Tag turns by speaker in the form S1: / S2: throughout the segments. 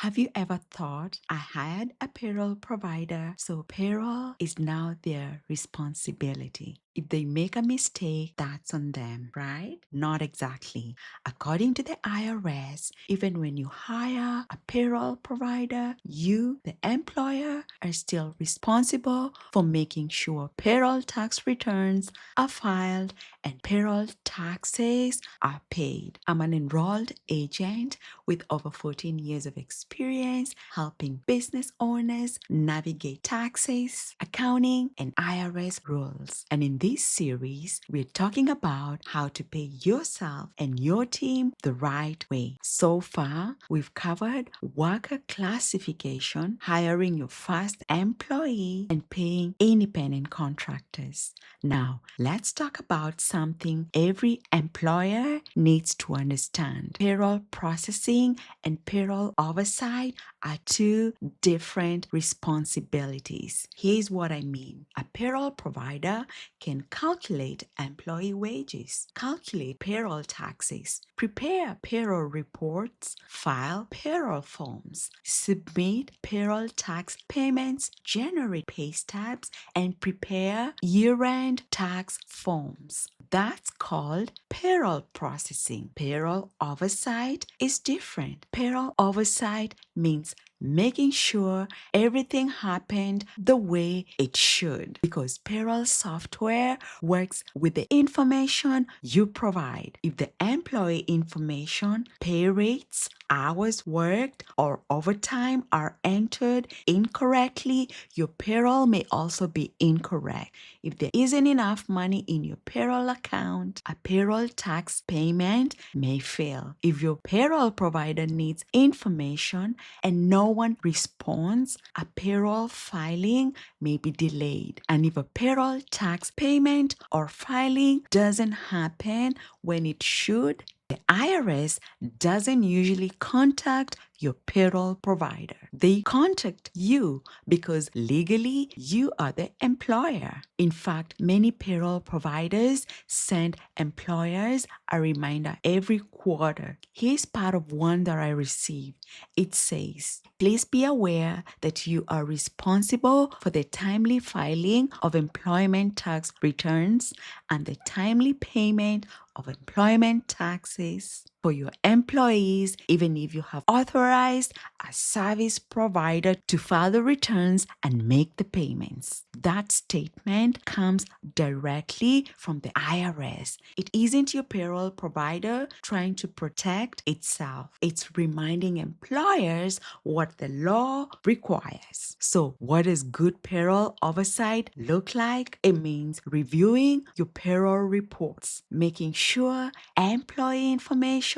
S1: Have you ever thought, I hired a payroll provider, so payroll is now their responsibility? If they make a mistake, that's on them, right? Not exactly. According to the IRS, even when you hire a payroll provider, you, the employer, are still responsible for making sure payroll tax returns are filed and payroll taxes are paid. I'm an enrolled agent with over 14 years of experience helping business owners navigate taxes, accounting, and IRS rules. And in this series, we're talking about how to pay yourself and your team the right way. So far, we've covered worker classification, hiring your first employee, and paying independent contractors. Now, let's talk about something every employer needs to understand. Payroll processing and payroll oversight are two different responsibilities. Here's what I mean. A payroll provider can calculate employee wages, calculate payroll taxes, prepare payroll reports, file payroll forms, submit payroll tax payments, generate pay stubs, and prepare year-end tax forms. That's called payroll processing. Payroll oversight is different. Payroll oversight means making sure everything happened the way it should, because payroll software works with the information you provide. If the employee information, pay rates, hours worked, or overtime are entered incorrectly, your payroll may also be incorrect. If there isn't enough money in your payroll account, a payroll tax payment may fail. If your payroll provider needs information and no one responds, a payroll filing may be delayed. And if a payroll tax payment or filing doesn't happen when it should, the IRS doesn't usually contact your payroll provider. They contact you because legally you are the employer. In fact, many payroll providers send employers a reminder every quarter. Here's part of one that I received. It says, please be aware that you are responsible for the timely filing of employment tax returns and the timely payment of employment taxes for your employees, even if you have authorized a service provider to file the returns and make the payments. That statement comes directly from the IRS. It isn't your payroll provider trying to protect itself. It's reminding employers what the law requires. So, what does good payroll oversight look like? It means reviewing your payroll reports, making sure employee information,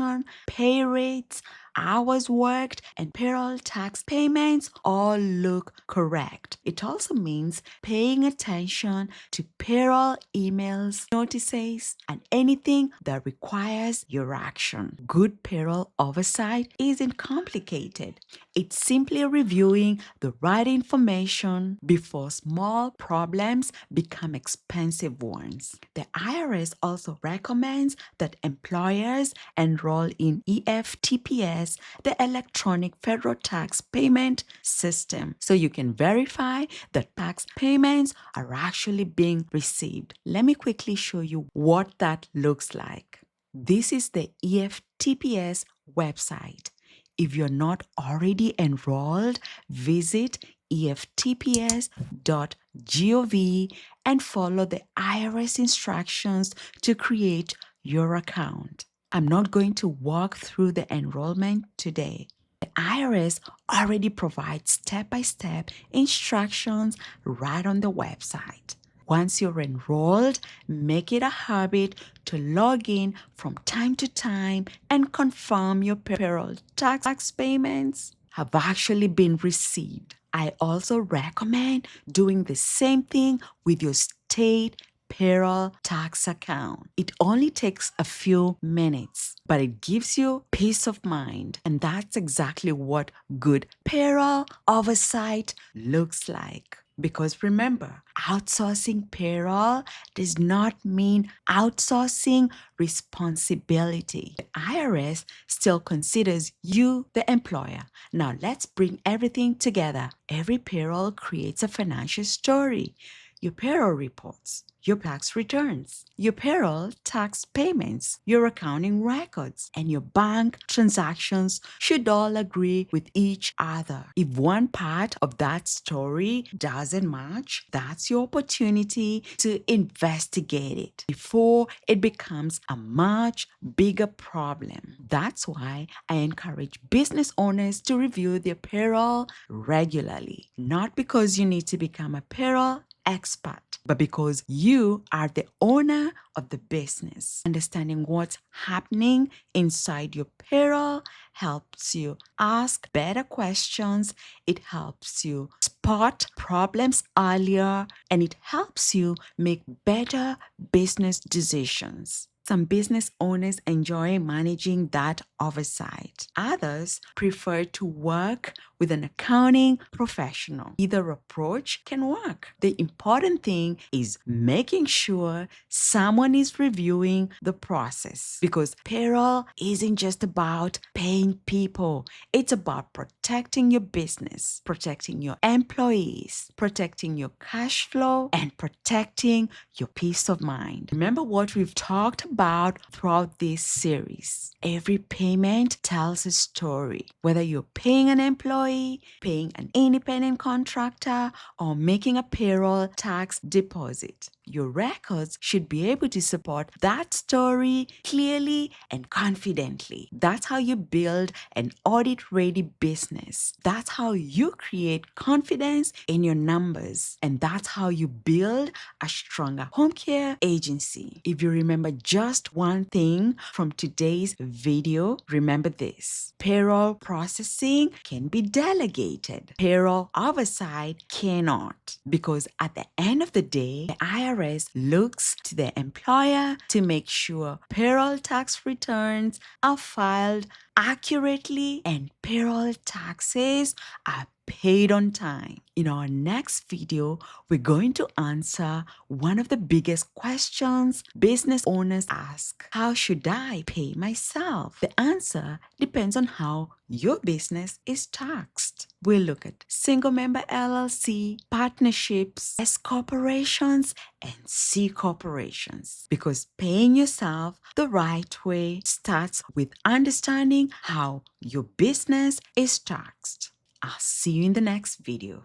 S1: pay rates, hours worked, and payroll tax payments all look correct. It also means paying attention to payroll emails, notices, and anything that requires your action. Good payroll oversight isn't complicated. It's simply reviewing the right information before small problems become expensive ones. The IRS also recommends that employers enroll in EFTPS, the Electronic Federal Tax Payment System, so you can verify that tax payments are actually being received. Let me quickly show you what that looks like. This is the EFTPS website. If you're not already enrolled, visit EFTPS.gov and follow the IRS instructions to create your account. I'm not going to walk through the enrollment today. The IRS already provides step-by-step instructions right on the website. Once you're enrolled, make it a habit to log in from time to time and confirm your payroll tax payments have actually been received. I also recommend doing the same thing with your state payroll tax account. It only takes a few minutes, but it gives you peace of mind. And that's exactly what good payroll oversight looks like. Because remember, outsourcing payroll does not mean outsourcing responsibility. The IRS still considers you the employer. Now let's bring everything together. Every payroll creates a financial story. Your payroll reports, your tax returns, your payroll tax payments, your accounting records, and your bank transactions should all agree with each other. If one part of that story doesn't match, that's your opportunity to investigate it before it becomes a much bigger problem. That's why I encourage business owners to review their payroll regularly, not because you need to become a payroll expert, but because you are the owner of the business. Understanding what's happening inside your payroll helps you ask better questions, it helps you spot problems earlier, and it helps you make better business decisions. Some business owners enjoy managing that oversight. Others prefer to work with an accounting professional. Either approach can work. The important thing is making sure someone is reviewing the process, because payroll isn't just about paying people. It's about protecting your business, protecting your employees, protecting your cash flow, and protecting your peace of mind. Remember what we've talked about throughout this series. Every payment tells a story. Whether you're paying an employee, paying an independent contractor, or making a payroll tax deposit, your records should be able to support that story clearly and confidently. That's how you build an audit-ready business. That's how you create confidence in your numbers. And that's how you build a stronger home care agency. If you remember just one thing from today's video, remember this: payroll processing can be delegated. Payroll oversight cannot, because at the end of the day, the IRS looks to the employer to make sure payroll tax returns are filed accurately and payroll taxes are paid on time. In our next video, we're going to answer one of the biggest questions business owners ask: how should I pay myself? The answer depends on how your business is taxed. We'll look at single member LLC, partnerships, S corporations, and C corporations, because paying yourself the right way starts with understanding how your business is taxed. I'll see you in the next video.